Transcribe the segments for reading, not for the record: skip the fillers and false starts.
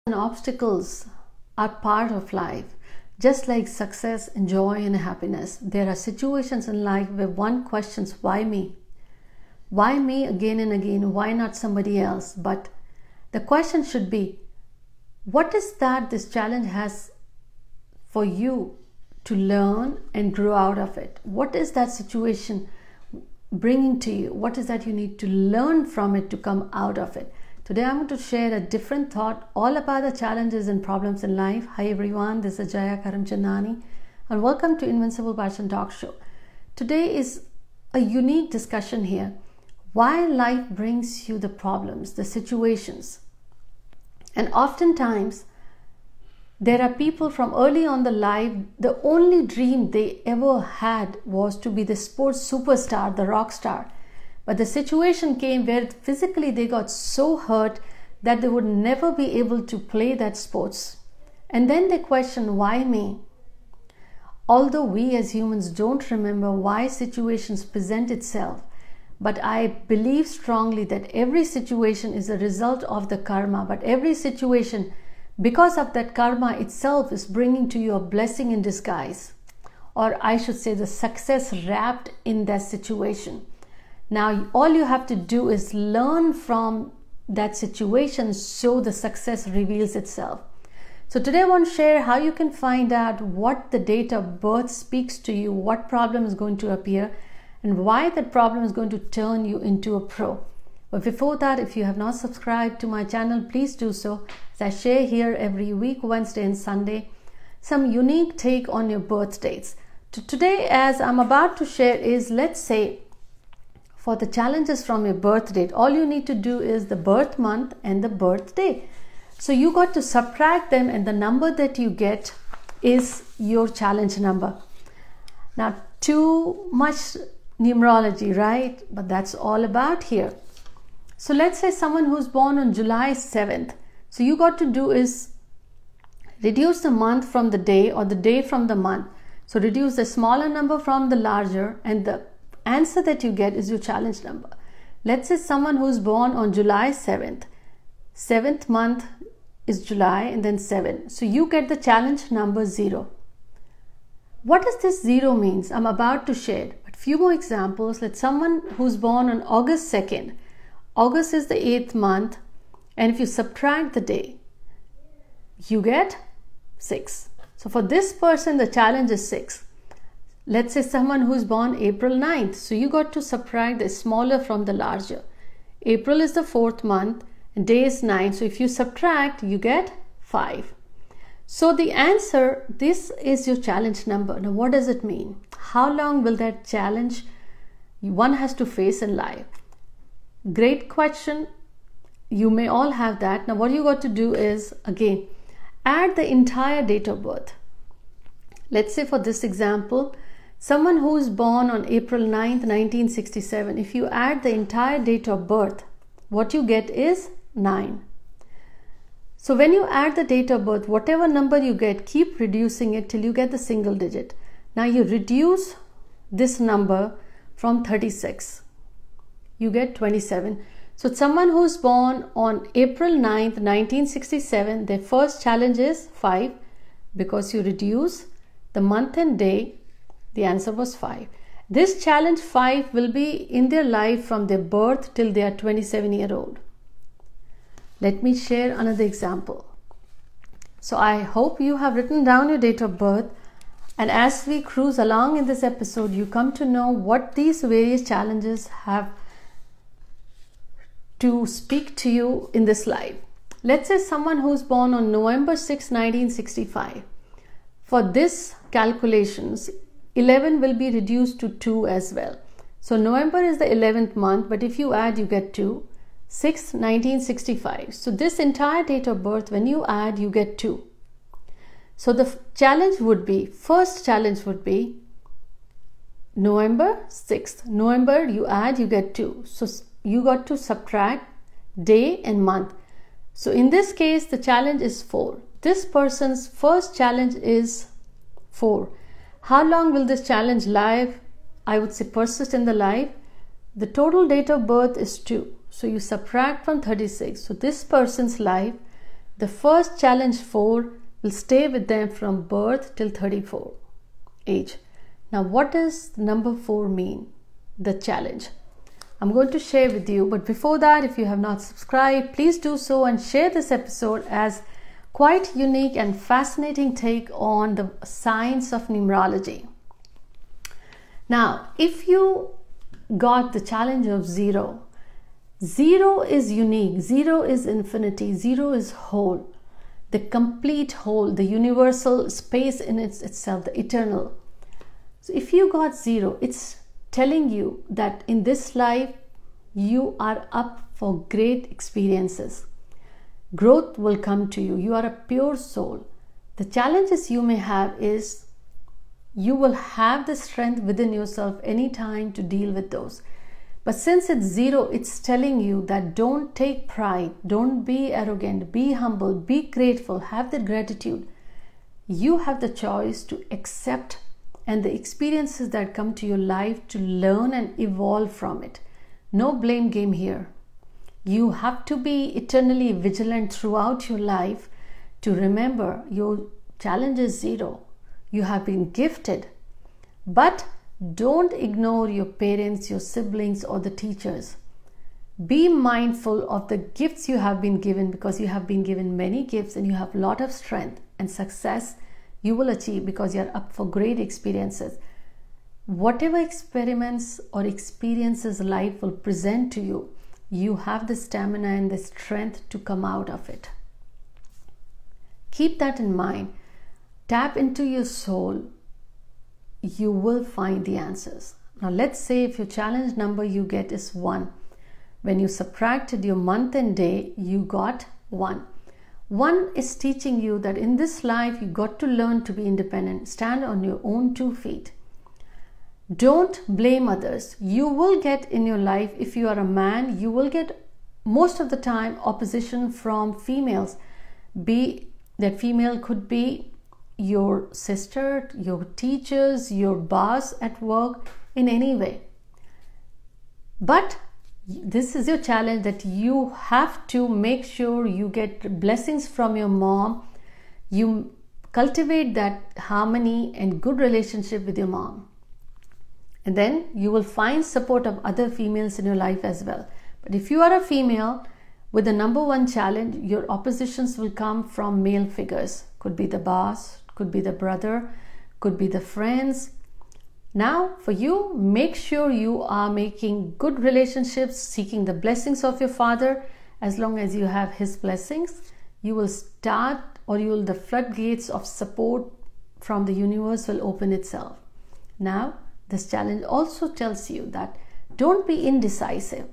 and obstacles are part of life. Just like success and joy and happiness, there are situations in life where one questions, why me? Why me again and again? Why not somebody else? But the question should be, what is that this challenge has for you to learn and grow out of it? What is that situation bringing to you? What is that you need to learn from it to come out of it? Today I'm going to share a different thought all about the challenges and problems in life. Hi everyone, this is Jaya Karamchandani and welcome to Invincible Passion Talk Show. Today is a unique discussion here. Why life brings you the problems, the situations. And oftentimes there are people from early on the life, the only dream they ever had was to be the sports superstar, the rock star. But the situation came where physically they got so hurt that they would never be able to play that sports. And then they question, why me? Although we as humans don't remember why situations present itself, but I believe strongly that every situation is a result of the karma. But every situation, because of that karma itself, is bringing to you a blessing in disguise. Or I should say the success wrapped in that situation. Now, all you have to do is learn from that situation so the success reveals itself. So today I want to share how you can find out what the date of birth speaks to you, what problem is going to appear, and why that problem is going to turn you into a pro. But before that, if you have not subscribed to my channel, please do so, as I share here every week, Wednesday and Sunday, some unique take on your birth dates. Today, as I'm about to share is, let's say, for the challenges from your birth date, all you need to do is the birth month and the birth day. So you got to subtract them and the number that you get is your challenge number. Now, too much numerology, right? But that's all about here. So let's say someone who's born on July 7th. So you got to do is reduce the month from the day or the day from the month. So reduce the smaller number from the larger and the answer that you get is your challenge number. Let's say someone who's born on July 7th. 7th month is July and then 7. So you get the challenge number 0. What does this 0 means? I'm about to share. But few more examples. Let's someone who's born on August 2nd. August is the 8th month. And if you subtract the day, you get 6. So for this person, the challenge is 6. Let's say someone who's born April 9th. So you got to subtract the smaller from the larger. April is the 4th month and day is 9. So if you subtract, you get 5. So the answer, this is your challenge number. Now what does it mean? How long will that challenge one has to face in life? Great question. You may all have that. Now what you got to do is, again, add the entire date of birth. Let's say for this example, someone who is born on April 9th, 1967, if you add the entire date of birth, what you get is 9. So when you add the date of birth, whatever number you get, keep reducing it till you get the single digit. Now you reduce this number from 36. You get 27. So someone who's born on April 9th, 1967, their first challenge is 5 because you reduce the month and day. The answer was 5. This challenge 5 will be in their life from their birth till they are 27-year-old. Let me share another example. So I hope you have written down your date of birth, and as we cruise along in this episode, you come to know what these various challenges have to speak to you in this life. Let's say someone who's born on November 6, 1965. For this calculations, 11 will be reduced to 2 as well. So November is the 11th month, but if you add, you get 2. 6, 1965. So this entire date of birth, when you add, you get 2. So the challenge would be, first challenge would be November 6th. November, you add, you get 2. So you got to subtract day and month. So in this case, the challenge is 4. This person's first challenge is 4. How long will this challenge live? I would say persist in the life. The total date of birth is 2. So you subtract from 36. So this person's life The first challenge 4 will stay with them from birth till 34 age. Now, what does number 4 mean? The challenge. I'm going to share with you, but before that, if you have not subscribed, please do so and share this episode as quite unique and fascinating take on the science of numerology. Now, if you got the challenge of 0, 0 is unique, 0 is infinity, 0 is whole, the complete whole, the universal space in itself, the eternal. So if you got 0, it's telling you that in this life you are up for great experiences. Growth will come to you. You are a pure soul. The challenges you may have is you will have the strength within yourself anytime to deal with those. But since it's 0, it's telling you that don't take pride, don't be arrogant, be humble, be grateful, have the gratitude. You have the choice to accept and the experiences that come to your life to learn and evolve from it. No blame game here. You have to be eternally vigilant throughout your life to remember your challenge is 0. You have been gifted, but don't ignore your parents, your siblings, or the teachers. Be mindful of the gifts you have been given, because you have been given many gifts and you have a lot of strength and success you will achieve because you are up for great experiences. Whatever experiments or experiences life will present to you, you have the stamina and the strength to come out of it. Keep that in mind. Tap into your soul. You will find the answers. Now let's say if your challenge number you get is 1. When you subtracted your month and day, you got 1. 1 is teaching you that in this life you got to learn to be independent, stand on your own 2 feet. Don't blame others. You will get in your life, if you are a man, you will get most of the time opposition from females. That female could be your sister, your teachers, your boss at work, in any way. But this is your challenge, that you have to make sure you get blessings from your mom. You cultivate that harmony and good relationship with your mom. And then you will find support of other females in your life as well. But if you are a female with the number 1 challenge, your oppositions will come from male figures. Could be the boss, could be the brother, could be the friends. Now, for you, make sure you are making good relationships, seeking the blessings of your father. As long as you have his blessings, you will start, or the floodgates of support from the universe will open itself. Now, this challenge also tells you that don't be indecisive.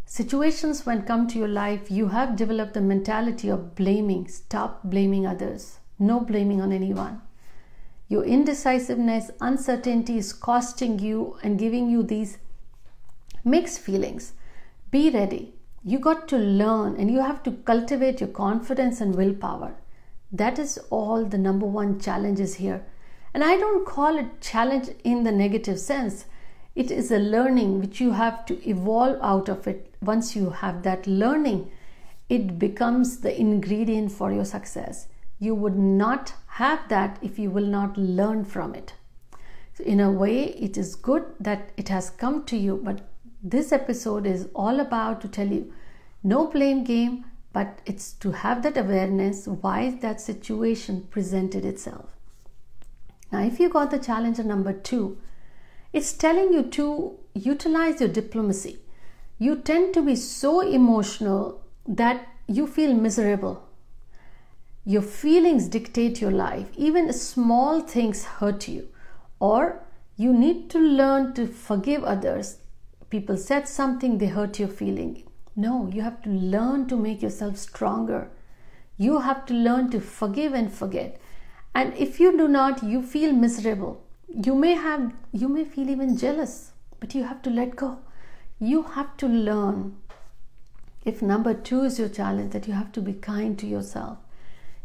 Situations when come to your life, you have developed the mentality of blaming. Stop blaming others. No blaming on anyone. Your indecisiveness, uncertainty is costing you and giving you these mixed feelings. Be ready. You got to learn and you have to cultivate your confidence and willpower. That is all the number 1 challenge is here. And I don't call it challenge in the negative sense. It is a learning which you have to evolve out of it. Once you have that learning, it becomes the ingredient for your success. You would not have that if you will not learn from it. So in a way, it is good that it has come to you, but this episode is all about to tell you no blame game, but it's to have that awareness why that situation presented itself. Now, if you got the challenge number 2, it's telling you to utilize your diplomacy. You tend to be so emotional that you feel miserable. Your feelings dictate your life. Even small things hurt you. Or you need to learn to forgive others. People said something, they hurt your feeling. No, you have to learn to make yourself stronger. You have to learn to forgive and forget. And if you do not, you feel miserable. You may feel even jealous, but you have to let go. You have to learn. If number 2 is your challenge, that you have to be kind to yourself.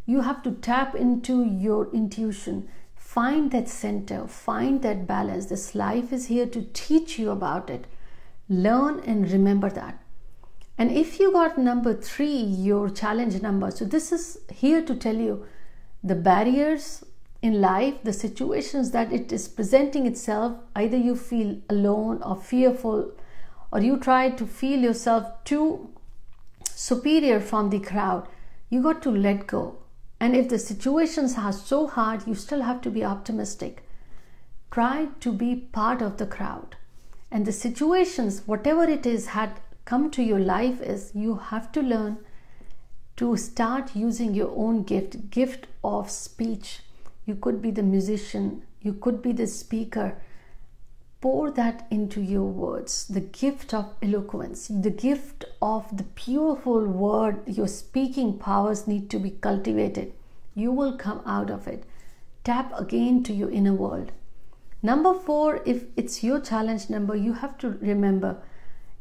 You have to tap into your intuition. Find that center, find that balance. This life is here to teach you about it. Learn and remember that. And if you got number 3, your challenge number, so this is here to tell you the barriers in life, the situations that it is presenting itself, either you feel alone or fearful, or you try to feel yourself too superior from the crowd, you got to let go. And if the situations are so hard, you still have to be optimistic. Try to be part of the crowd. And the situations, whatever it is, had come to your life, is you have to learn to start using your own gift of speech. You could be the musician, you could be the speaker. Pour that into your words, the gift of eloquence, the gift of the beautiful word. Your speaking powers need to be cultivated. You will come out of it. Tap again to your inner world. Number 4, if it's your challenge number, you have to remember,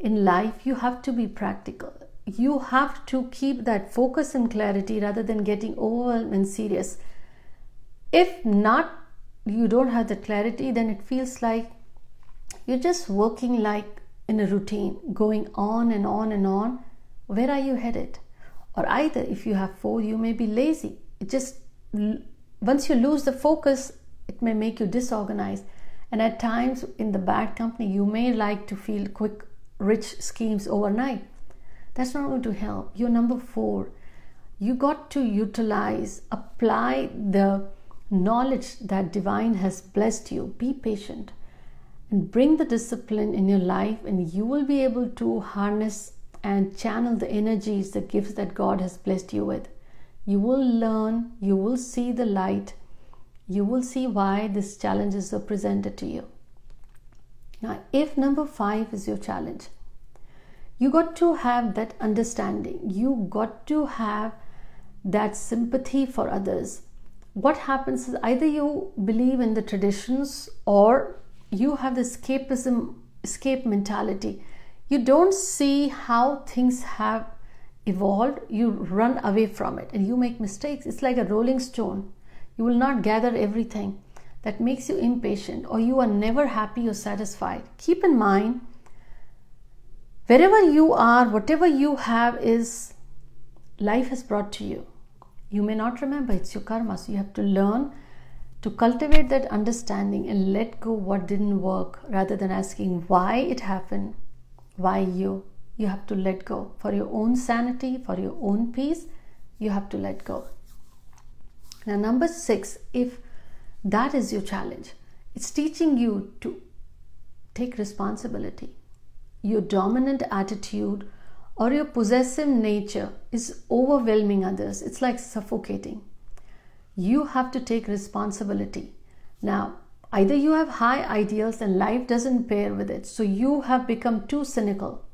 in life you have to be practical. You have to keep that focus and clarity rather than getting overwhelmed and serious. If not, you don't have the clarity, then it feels like you're just working like in a routine, going on and on and on. Where are you headed? Or either if you have 4, you may be lazy. It just, once you lose the focus, it may make you disorganized. And at times in the bad company, you may like to feel quick, rich schemes overnight. That's not going to help. You're number 4. You got to utilize, apply the knowledge that divine has blessed you. Be patient and bring the discipline in your life, and you will be able to harness and channel the energies, the gifts that God has blessed you with. You will learn, you will see the light, you will see why these challenges are presented to you. Now, if number 5 is your challenge, you got to have that understanding. You got to have that sympathy for others. What happens is either you believe in the traditions or you have the escape mentality. You don't see how things have evolved. You run away from it and you make mistakes. It's like a rolling stone. You will not gather everything. That makes you impatient, or you are never happy or satisfied. Keep in mind, wherever you are, whatever you have is life has brought to you. You may not remember, it's your karma. So you have to learn to cultivate that understanding and let go what didn't work, rather than asking why it happened, why you. You have to let go. For your own sanity, for your own peace, you have to let go. Now, number 6, if that is your challenge, it's teaching you to take responsibility. Your dominant attitude or your possessive nature is overwhelming others. It's like suffocating. You have to take responsibility. Now, either you have high ideals and life doesn't pair with it, so you have become too cynical.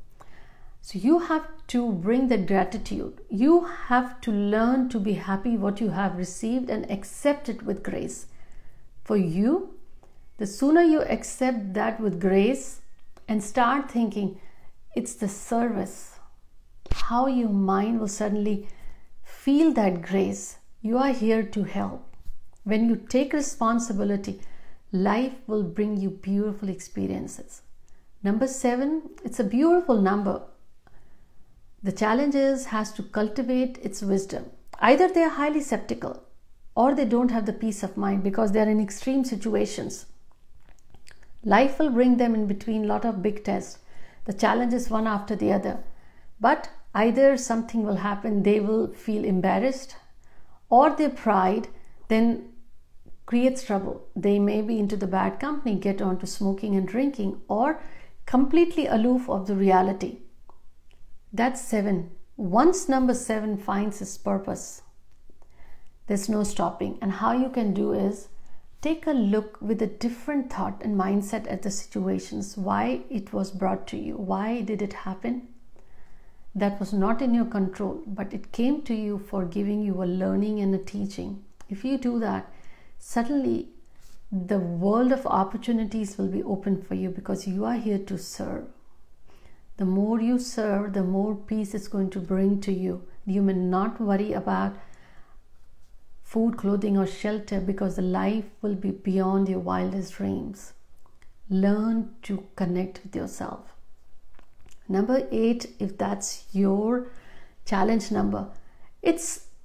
So you have to bring the gratitude. You have to learn to be happy what you have received and accept it with grace. For you, the sooner you accept that with grace and start thinking it's the service, how your mind will suddenly feel that grace. You are here to help. When you take responsibility, life will bring you beautiful experiences. Number 7, it's a beautiful number. The challenge has to cultivate its wisdom. Either they are highly skeptical or they don't have the peace of mind because they are in extreme situations. Life will bring them in between a lot of big tests. The challenges one after the other. But either something will happen, they will feel embarrassed, or their pride then creates trouble. They may be into the bad company, get on to smoking and drinking, or completely aloof of the reality. That's 7. Once number 7 finds its purpose, there's no stopping. And how you can do is take a look with a different thought and mindset at the situations, why it was brought to you, why did it happen. That was not in your control, but it came to you for giving you a learning and a teaching. If you do that, suddenly the world of opportunities will be open for you because you are here to serve. The more you serve, the more peace it's going to bring to you. You may not worry about food, clothing, or shelter because the life will be beyond your wildest dreams. Learn to connect with yourself. Number 8, if that's your challenge number,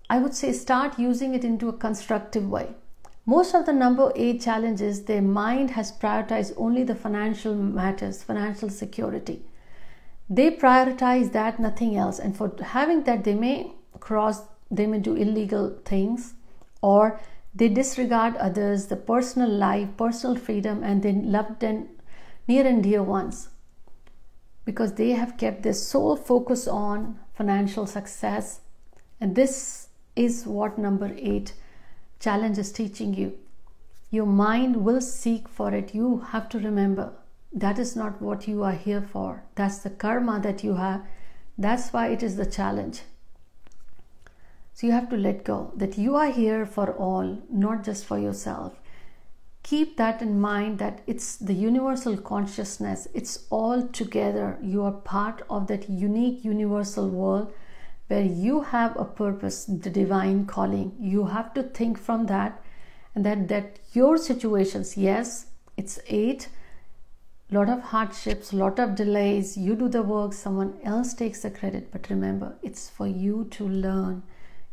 I would say start using it into a constructive way. Most of the number 8 challenges, their mind has prioritized only the financial matters, financial security. They prioritize that, nothing else. And for having that, they may do illegal things, or they disregard others, the personal life, personal freedom, and they love their near and dear ones, because they have kept their sole focus on financial success. And this is what number 8 challenge is teaching you. Your mind will seek for it. You have to remember that is not what you are here for. That's the karma that you have. That's why it is the challenge. So you have to let go that you are here for all, not just for yourself. Keep that in mind, that it's the universal consciousness. It's all together. You are part of that unique universal world where you have a purpose, the divine calling. You have to think from that, and that your situations, yes, it's 8, lot of hardships, lot of delays, you do the work, someone else takes the credit. But remember, it's for you to learn.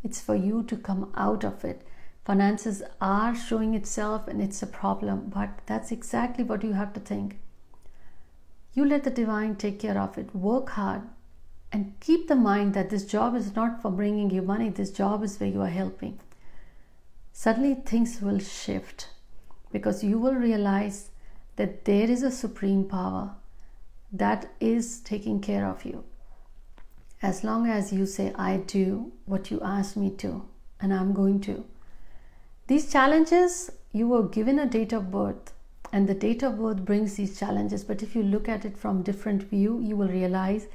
It's for you to come out of it. Finances are showing itself and it's a problem, but that's exactly what you have to think. You let the divine take care of it. Work hard and keep the mind that this job is not for bringing you money. This job is where you are helping. Suddenly things will shift, because you will realize that there is a supreme power that is taking care of you. As long as you say, I do what you asked me to, and I'm going to. These challenges, you were given a date of birth, and the date of birth brings these challenges. But if you look at it from different view, you will realize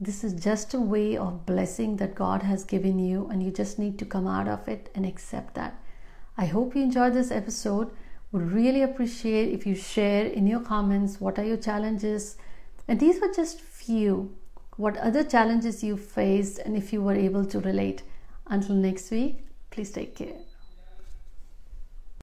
this is just a way of blessing that God has given you, and you just need to come out of it and accept that. I hope you enjoyed this episode. Would really appreciate if you share in your comments what are your challenges, and these were just few. What other challenges you faced, and if you were able to relate. Until next week, please take care.